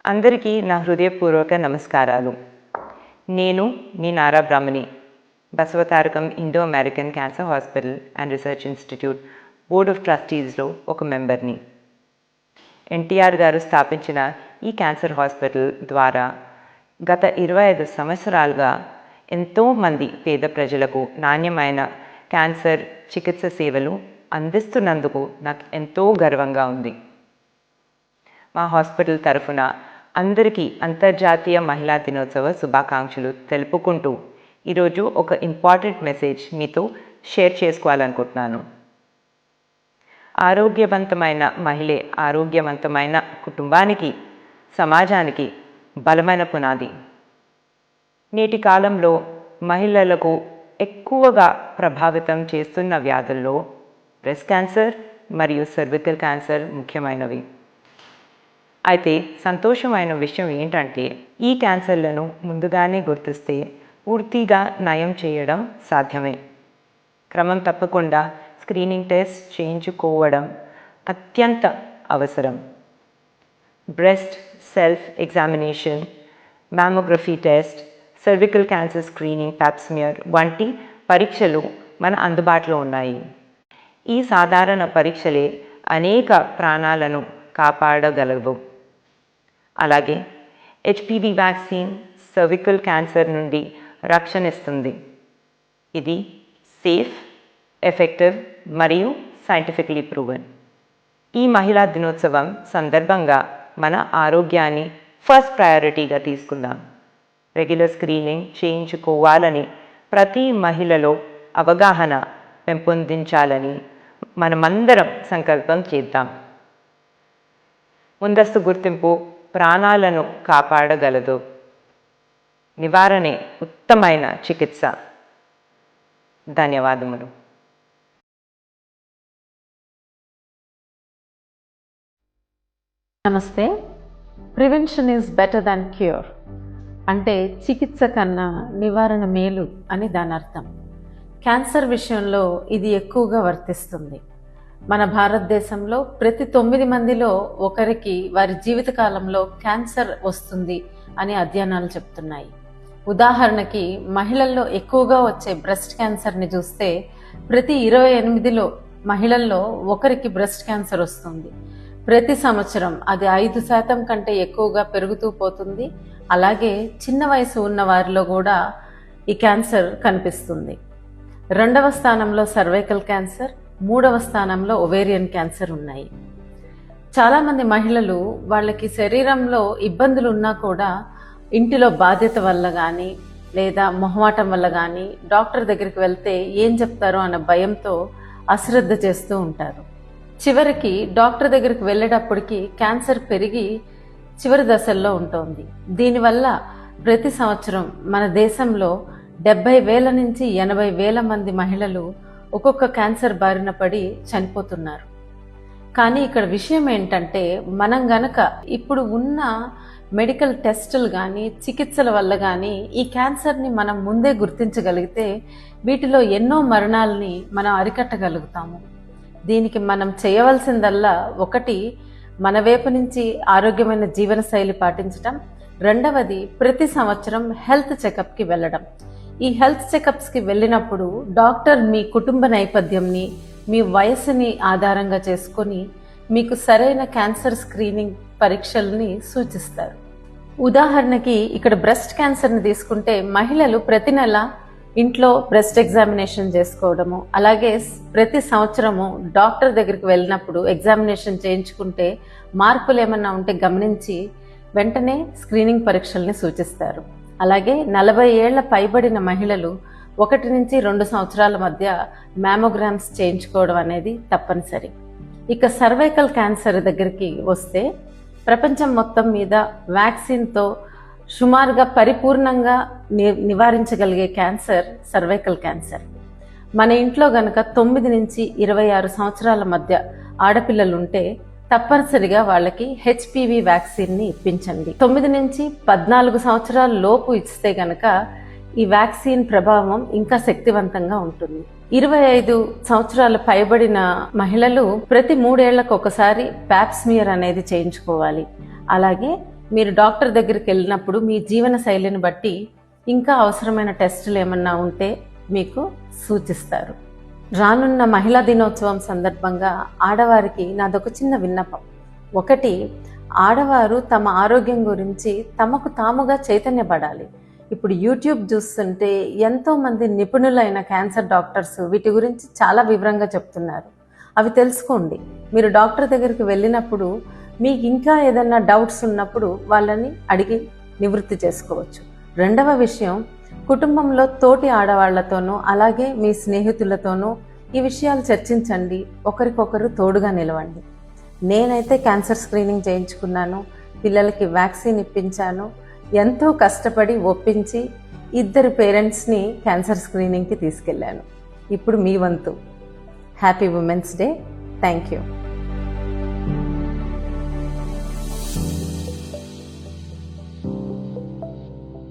అందరికీ నా హృదయపూర్వక నమస్కారాలు. నేను మీ Nara Brahmani, Basavatarakam Indo American cancer hospital and research institute board of ట్రస్టీస్లో ఒక మెంబర్ని. ఎన్టీఆర్ గారు స్థాపించిన ఈ క్యాన్సర్ హాస్పిటల్ ద్వారా గత 25 సంవత్సరాలుగా ఎంతోమంది పేద ప్రజలకు నాణ్యమైన క్యాన్సర్ చికిత్స సేవలు అందిస్తున్నందుకు నాకు ఎంతో గర్వంగా ఉంది. మా హాస్పిటల్ తరఫున అందరికీ అంతర్జాతీయ మహిళా దినోత్సవ శుభాకాంక్షలు తెలుపుకుంటూ ఈరోజు ఒక ఇంపార్టెంట్ మెసేజ్ మీతో షేర్ చేసుకోవాలనుకుంటున్నాను. ఆరోగ్యవంతమైన మహిళే ఆరోగ్యవంతమైన కుటుంబానికి, సమాజానికి బలమైన పునాది. నేటి కాలంలో మహిళలకు ఎక్కువగా ప్రభావితం చేస్తున్న వ్యాధుల్లో బ్రెస్ట్ క్యాన్సర్ మరియు సర్వికల్ క్యాన్సర్ ముఖ్యమైనవి. అయితే సంతోషమైన విషయం ఏంటంటే ఈ క్యాన్సర్లను ముందుగానే గుర్తిస్తే పూర్తిగా నయం చేయడం సాధ్యమే. క్రమం తప్పకుండా స్క్రీనింగ్ టెస్ట్ చేయించుకోవడం అత్యంత అవసరం. Breast self examination, mammography test, cervical cancer screening, Pap smear వంటి పరీక్షలు మన అందుబాటులో ఉన్నాయి. ఈ సాధారణ పరీక్షలే అనేక ప్రాణాలను కాపాడగలవు. అలాగే హెచ్పివి వ్యాక్సిన్ సర్వికల్ క్యాన్సర్ నుండి రక్షణ ఇస్తుంది. ఇది సేఫ్, ఎఫెక్టివ్ మరియు సైంటిఫికలీ ప్రూవెన్. ఈ మహిళా దినోత్సవం సందర్భంగా మన ఆరోగ్యాన్ని ఫస్ట్ ప్రయారిటీగా తీసుకుందాం. రెగ్యులర్ స్క్రీనింగ్ చేయించుకోవాలని ప్రతి మహిళలో అవగాహన పెంపొందించాలని మనమందరం సంకల్పం చేద్దాం. ముందస్తు గుర్తింపు ప్రాణాలను కాపాడగలదు. నివారణే ఉత్తమైన చికిత్స. ధన్యవాదములు. నమస్తే. Prevention is better than cure అంటే చికిత్స కన్నా నివారణ మేలు అని దాని అర్థం. క్యాన్సర్ విషయంలో ఇది ఎక్కువగా వర్తిస్తుంది. మన భారతదేశంలో ప్రతి 9 మందిలో ఒకరికి వారి జీవితకాలంలో క్యాన్సర్ వస్తుంది అని అధ్యయనాలు చెప్తున్నాయి. ఉదాహరణకి మహిళల్లో ఎక్కువగా వచ్చే బ్రెస్ట్ క్యాన్సర్ని చూస్తే ప్రతి 28 మహిళల్లో ఒకరికి బ్రెస్ట్ క్యాన్సర్ వస్తుంది. ప్రతి సంవత్సరం అది 5% కంటే ఎక్కువగా పెరుగుతూ పోతుంది. అలాగే చిన్న వయసు ఉన్న వారిలో కూడా ఈ క్యాన్సర్ కనిపిస్తుంది. 2వ స్థానంలో సర్వైకల్ క్యాన్సర్, 3వ స్థానంలో ఒవేరియన్ క్యాన్సర్ ఉన్నాయి. చాలామంది మహిళలు వాళ్ళకి శరీరంలో ఇబ్బందులు ఉన్నా కూడా ఇంటిలో బాధ్యత వల్ల కానీ లేదా మొహమాటం వల్ల కానీ డాక్టర్ దగ్గరికి వెళ్తే ఏం చెప్తారో అన్న భయంతో అశ్రద్ధ చేస్తూ ఉంటారు. చివరికి డాక్టర్ దగ్గరికి వెళ్ళేటప్పటికి క్యాన్సర్ పెరిగి చివరి దశల్లో ఉంటుంది. దీనివల్ల ప్రతి సంవత్సరం మన దేశంలో 70,000 నుంచి 80,000 మంది మహిళలు ఒక్కొక్క క్యాన్సర్ బారిన పడి చనిపోతున్నారు. కానీ ఇక్కడ విషయం ఏంటంటే మనం గనక ఇప్పుడు ఉన్న మెడికల్ టెస్టులు కానీ చికిత్సల వల్ల కానీ ఈ క్యాన్సర్ని మనం ముందే గుర్తించగలిగితే వీటిలో ఎన్నో మరణాలని మనం అరికట్టగలుగుతాము. దీనికి మనం చేయవలసిందల్లా ఒకటి, మన వైపు నుంచి ఆరోగ్యమైన జీవనశైలి పాటించడం. 2వది, ప్రతి సంవత్సరం హెల్త్ చెకప్కి వెళ్ళడం. ఈ హెల్త్ చెకప్స్కి వెళ్ళినప్పుడు డాక్టర్ మీ కుటుంబ నేపథ్యంని, మీ వయసుని ఆధారంగా చేసుకొని మీకు సరైన క్యాన్సర్ స్క్రీనింగ్ పరీక్షల్ని సూచిస్తారు. ఉదాహరణకి ఇక్కడ బ్రెస్ట్ క్యాన్సర్ని తీసుకుంటే మహిళలు ప్రతి నెల ఇంట్లో బ్రెస్ట్ ఎగ్జామినేషన్ చేసుకోవడము, అలాగే ప్రతి సంవత్సరము డాక్టర్ దగ్గరికి వెళ్ళినప్పుడు ఎగ్జామినేషన్ చేయించుకుంటే మార్పులు ఏమన్నా ఉంటే గమనించి వెంటనే స్క్రీనింగ్ పరీక్షల్ని సూచిస్తారు. అలాగే 40 ఏళ్ల పైబడిన మహిళలు 1 నుంచి 2 సంవత్సరాల మధ్య మ్యామోగ్రామ్స్ చేయించుకోవడం అనేది తప్పనిసరి. ఇక సర్వైకల్ క్యాన్సర్ దగ్గరికి వస్తే ప్రపంచం మొత్తం మీద వ్యాక్సిన్తో సుమారుగా పరిపూర్ణంగా నివారించగలిగే క్యాన్సర్ సర్వైకల్ క్యాన్సర్. మన ఇంట్లో గనక 9 నుంచి 26 సంవత్సరాల మధ్య ఆడపిల్లలు ఉంటే తప్పనిసరిగా వాళ్ళకి హెచ్పివి వ్యాక్సిన్ని ఇప్పించండి. 9 నుంచి 14 సంవత్సరాల లోపు ఇస్తే గనక ఈ వ్యాక్సిన్ ప్రభావం ఇంకా శక్తివంతంగా ఉంటుంది. 25 సంవత్సరాలు పైబడిన మహిళలు ప్రతి 3 ఏళ్లకు ఒకసారి ప్యాప్స్మియర్ అనేది చేయించుకోవాలి. అలాగే మీరు డాక్టర్ దగ్గరికి వెళ్ళినప్పుడు మీ జీవన శైలిని బట్టి ఇంకా అవసరమైన టెస్టులు ఏమన్నా ఉంటే మీకు సూచిస్తారు. రానున్న మహిళా దినోత్సవం సందర్భంగా ఆడవారికి నాదొక చిన్న విన్నపం. ఒకటి, ఆడవారు తమ ఆరోగ్యం గురించి తమకు తాముగా చైతన్యపడాలి. ఇప్పుడు యూట్యూబ్ చూస్తుంటే ఎంతోమంది నిపుణులైన క్యాన్సర్ డాక్టర్స్ వీటి గురించి చాలా వివరంగా చెప్తున్నారు. అవి తెలుసుకోండి. మీరు డాక్టర్ దగ్గరికి వెళ్ళినప్పుడు మీకు ఇంకా ఏదైనా డౌట్స్ ఉన్నప్పుడు వాళ్ళని అడిగి నివృత్తి చేసుకోవచ్చు. రెండవ విషయం, కుటుంబంలో తోటి ఆడవాళ్లతోనూ అలాగే మీ స్నేహితులతోనూ ఈ విషయాలు చర్చించండి. ఒకరికొకరు తోడుగా నిలవండి. నేనైతే క్యాన్సర్ స్క్రీనింగ్ చేయించుకున్నాను, పిల్లలకి వ్యాక్సిన్ ఇప్పించాను, ఎంతో కష్టపడి ఒప్పించి 2 పేరెంట్స్ని క్యాన్సర్ స్క్రీనింగ్కి తీసుకెళ్ళాను. ఇప్పుడు మీ వంతు. Happy women's day. Thank you.